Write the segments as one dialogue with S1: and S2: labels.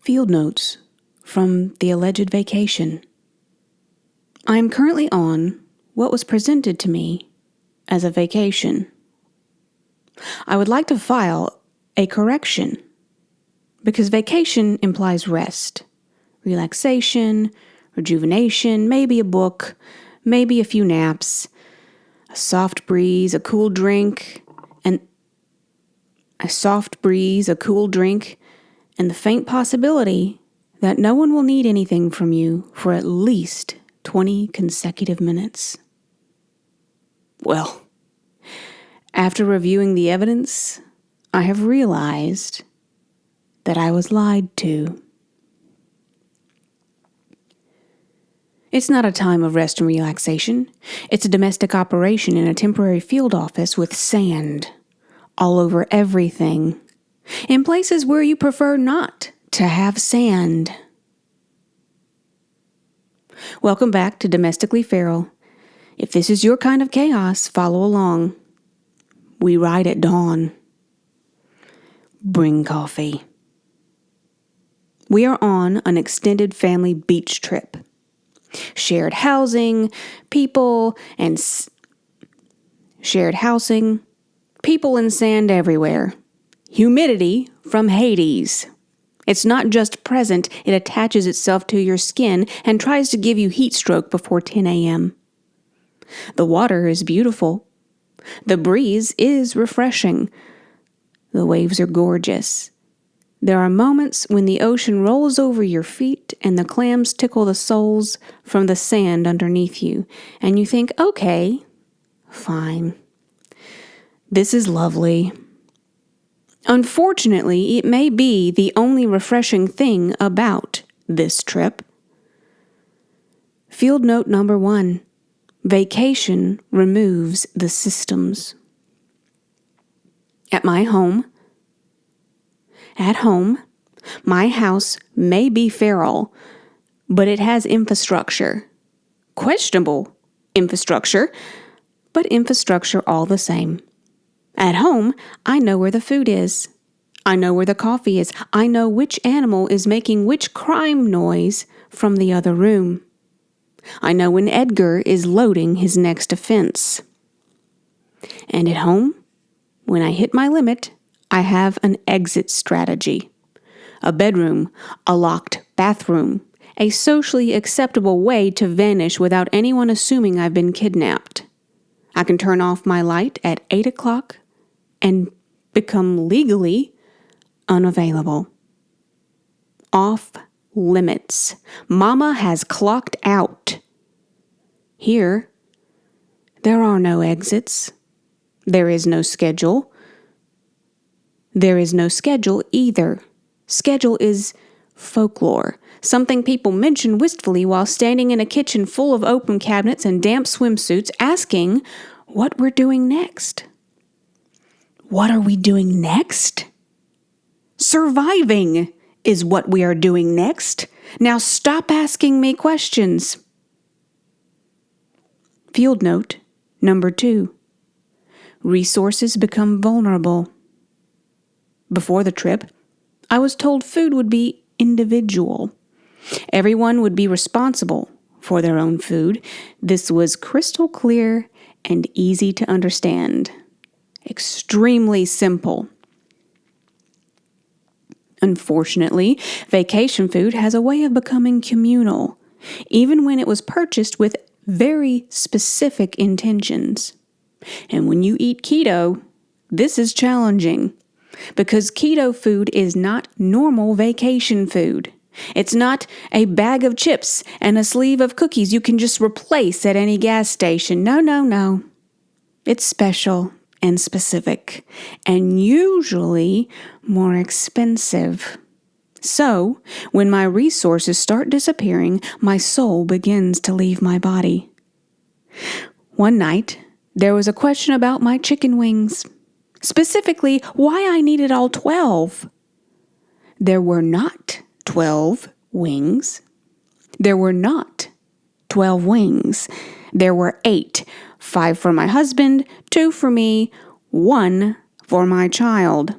S1: Field notes from the alleged vacation. I am currently on what was presented to me as a vacation. I would like to file a correction because vacation implies rest, relaxation, rejuvenation, maybe a book, maybe a few naps, a soft breeze, a cool drink, and the faint possibility that no one will need anything from you for at least 20 consecutive minutes. Well, after reviewing the evidence, I have realized that I was lied to. It's not a time of rest and relaxation. It's a domestic operation in a temporary field office with sand all over everything, in places where you prefer not to have sand. Welcome back to Domestically Feral. If this is your kind of chaos, follow along. We ride at dawn. Bring coffee. We are on an extended family beach trip. Shared housing, people and sand everywhere. Humidity from Hades. It's not just present, it attaches itself to your skin and tries to give you heat stroke before 10 a.m. The water is beautiful. The breeze is refreshing. The waves are gorgeous. There are moments when the ocean rolls over your feet and the clams tickle the soles from the sand underneath you, and you think, okay, fine. This is lovely. Unfortunately, it may be the only refreshing thing about this trip. Field note number 1. Vacation removes the systems. At home, my house may be feral, but it has infrastructure. Questionable infrastructure, but infrastructure all the same. At home, I know where the food is. I know where the coffee is. I know which animal is making which crime noise from the other room. I know when Edgar is loading his next offense. And at home, when I hit my limit, I have an exit strategy. A bedroom, a locked bathroom, a socially acceptable way to vanish without anyone assuming I've been kidnapped. I can turn off my light at 8 o'clock and become legally unavailable. Off limits. Mama has clocked out. Here, there are no exits. There is no schedule. There is no schedule either. Schedule is folklore, something people mention wistfully while standing in a kitchen full of open cabinets and damp swimsuits asking what we're doing next. What are we doing next? Surviving is what we are doing next. Now stop asking me questions. Field note number 2. Resources become vulnerable. Before the trip, I was told food would be individual. Everyone would be responsible for their own food. This was crystal clear and easy to understand. Extremely simple. Unfortunately, vacation food has a way of becoming communal, even when it was purchased with very specific intentions. And when you eat keto, this is challenging, because keto food is not normal vacation food. It's not a bag of chips and a sleeve of cookies you can just replace at any gas station. No. It's special and specific, and usually more expensive. So, when my resources start disappearing, my soul begins to leave my body. One night, there was a question about my chicken wings. Specifically, why I needed all 12. There were not 12 wings. There were not 12 wings. There were 8. 5 for my husband, 2 for me, 1 for my child.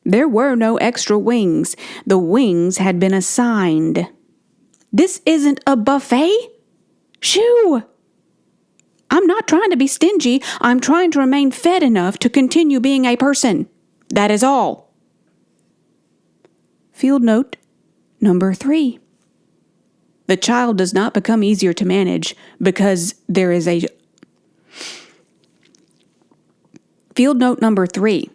S1: There were no extra wings. The wings had been assigned. This isn't a buffet. Shoo! I'm not trying to be stingy. I'm trying to remain fed enough to continue being a person. That is all. Field note number 3. The child does not become easier to manage because there is a... Field note number 3.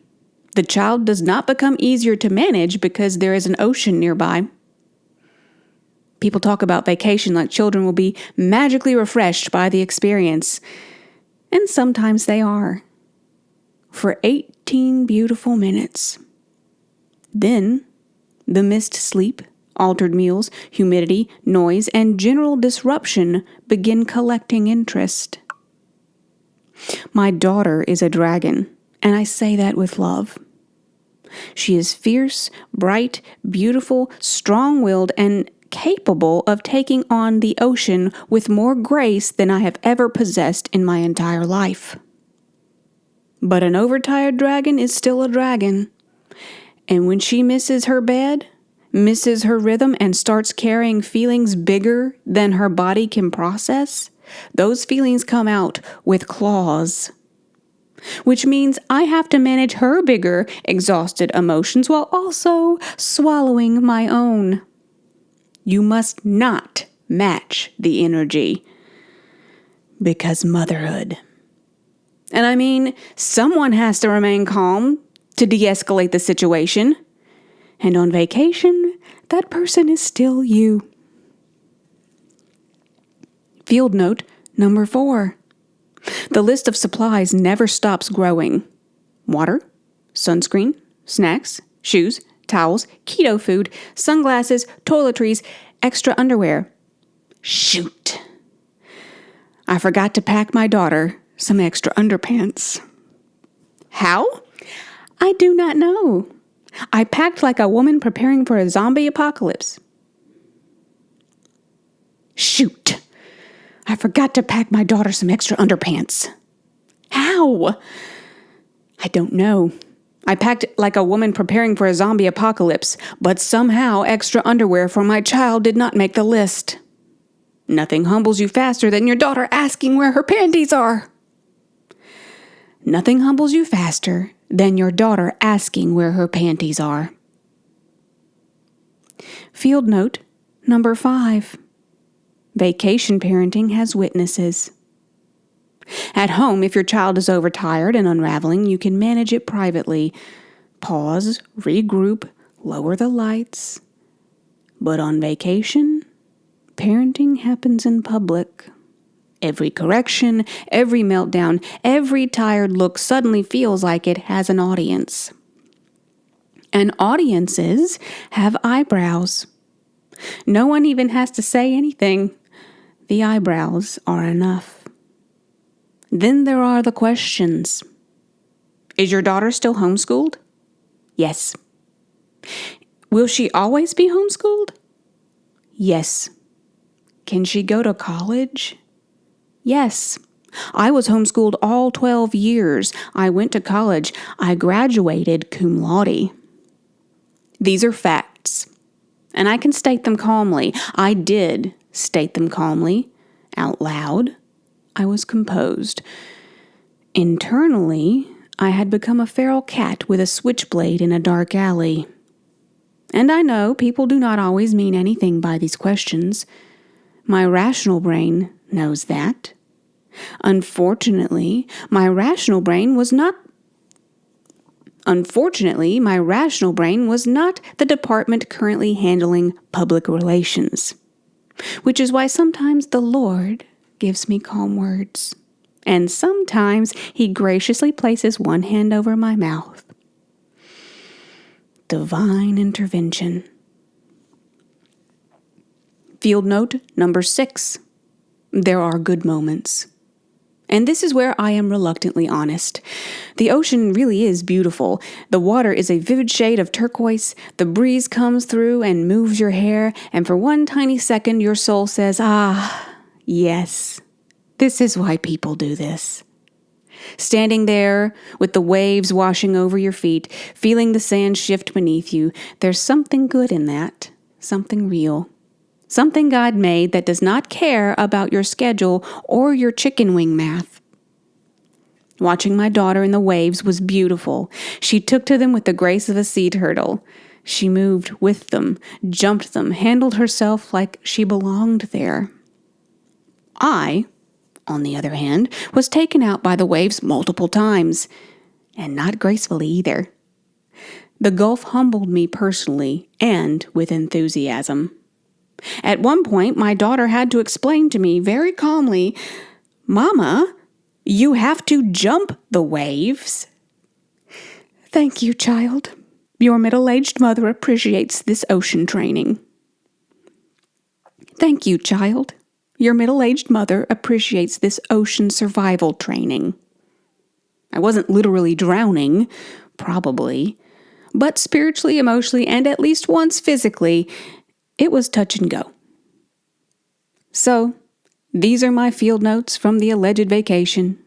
S1: The child does not become easier to manage because there is an ocean nearby. People talk about vacation like children will be magically refreshed by the experience. And sometimes they are. For 18 beautiful minutes. Then, the missed sleep, altered meals, humidity, noise, and general disruption begin collecting interest. My daughter is a dragon, and I say that with love. She is fierce, bright, beautiful, strong-willed, and capable of taking on the ocean with more grace than I have ever possessed in my entire life. But an overtired dragon is still a dragon. And when she misses her bed, misses her rhythm, and starts carrying feelings bigger than her body can process, those feelings come out with claws. Which means I have to manage her bigger, exhausted emotions while also swallowing my own. You must not match the energy. Because motherhood. And I mean, someone has to remain calm to de-escalate the situation. And on vacation, that person is still you. Field note number 4. The list of supplies never stops growing. Water, sunscreen, snacks, shoes, towels, keto food, sunglasses, toiletries, extra underwear. Shoot! I forgot to pack my daughter some extra underpants. How? I do not know. I packed like a woman preparing for a zombie apocalypse. Shoot! I forgot to pack my daughter some extra underpants. How? I don't know. I packed like a woman preparing for a zombie apocalypse, but somehow extra underwear for my child did not make the list. Nothing humbles you faster than your daughter asking where her panties are. Nothing humbles you faster than your daughter asking where her panties are. Field note number 5. Vacation parenting has witnesses. At home, if your child is overtired and unraveling, you can manage it privately. Pause, regroup, lower the lights. But on vacation, parenting happens in public. Every correction, every meltdown, every tired look suddenly feels like it has an audience. And audiences have eyebrows. No one even has to say anything. The eyebrows are enough. Then there are the questions. Is your daughter still homeschooled? Yes. Will she always be homeschooled? Yes. Can she go to college? Yes. I was homeschooled all 12 years. I went to college. I graduated cum laude. These are facts, and I can state them calmly. I did state them calmly, out loud. I was composed. Internally, I had become a feral cat with a switchblade in a dark alley. And I know people do not always mean anything by these questions. My rational brain knows that. Unfortunately, my rational brain was not the department currently handling public relations. Which is why sometimes the Lord gives me calm words. And sometimes He graciously places one hand over my mouth. Divine intervention. Field note number 6. There are good moments. And this is where I am reluctantly honest. The ocean really is beautiful. The water is a vivid shade of turquoise. The breeze comes through and moves your hair, and for one tiny second your soul says, "Ah, yes, this is why people do this." Standing there with the waves washing over your feet, feeling the sand shift beneath you, there's something good in that, something real. Something God made that does not care about your schedule or your chicken wing math. Watching my daughter in the waves was beautiful. She took to them with the grace of a sea turtle. She moved with them, jumped them, handled herself like she belonged there. I, on the other hand, was taken out by the waves multiple times, and not gracefully either. The Gulf humbled me personally and with enthusiasm. At one point, my daughter had to explain to me very calmly, "Mama, you have to jump the waves." "Thank you, child. Your middle-aged mother appreciates this ocean training." "Thank you, child. Your middle-aged mother appreciates this ocean survival training." I wasn't literally drowning, probably, but spiritually, emotionally, and at least once physically, it was touch and go. So, these are my field notes from the alleged vacation.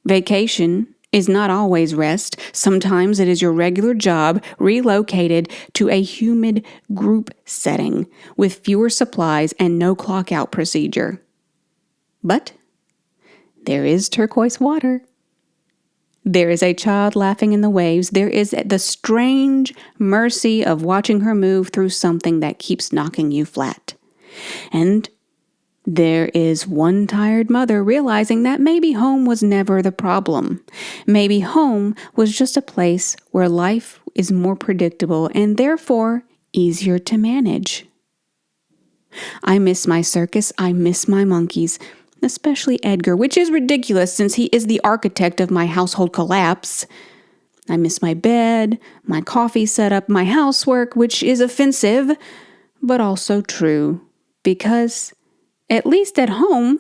S1: Vacation is not always rest. Sometimes it is your regular job relocated to a humid group setting with fewer supplies and no clock-out procedure. But there is turquoise water. There is a child laughing in the waves. There is the strange mercy of watching her move through something that keeps knocking you flat. And there is one tired mother realizing that maybe home was never the problem. Maybe home was just a place where life is more predictable and therefore easier to manage. I miss my circus. I miss my monkeys. Especially Edgar, which is ridiculous since he is the architect of my household collapse. I miss my bed, my coffee setup, my housework, which is offensive, but also true, because at least at home,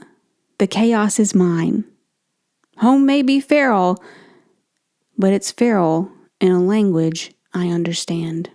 S1: the chaos is mine. Home may be feral, but it's feral in a language I understand.